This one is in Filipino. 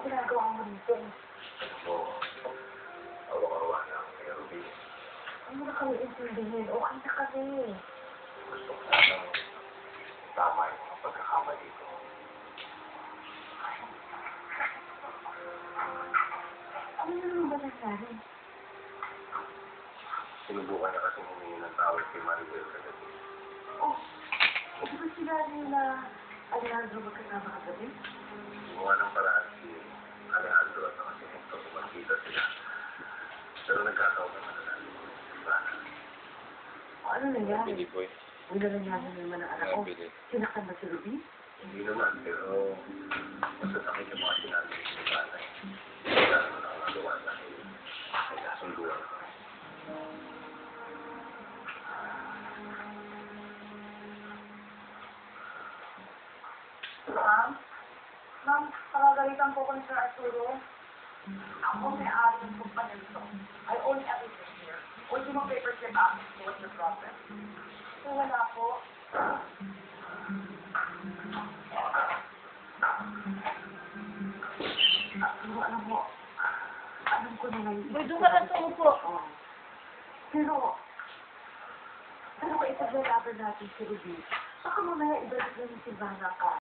ginagawa mo dito? Ako, awa-awa na ako kay Ruby. Huwag mo na kami intindihin. Okay na kami. Gusto ko sanang tama yung mga pagkakamali ko. Ano naman ba nangyari? Sinubukan niya kasi humingi ng tawad kay Maribel kagabi. Oh, di ba sila nila Alejandro magkasama kagabi? Gumawa ng paraan si Alejandro at si Hector kung magkita sila. Pero nagkakaw naman na natin. O ano nangyari? Bili boy. Binalanyanan naman ang anak ko. Bili. Sinaktan ba si Ruby? Hindi naman, pero masasakit yung mga sinabi ng nanay. Kaya naman ako nagawa dahil may kasunduan. Ma'am? Ma'am, pagagalitan po ko ni Sir Arturo. Ako may-ari ng kumpanya nito. I own everything here. Ultimo paperclip access to what's the problem. So wala po. Alam mo, alam ko na ngayon. Uy, doon ka lang tumupo. Pero kung ipaglalaban natin si Ruby, baka mamaya ibalik na yung Silvana ka.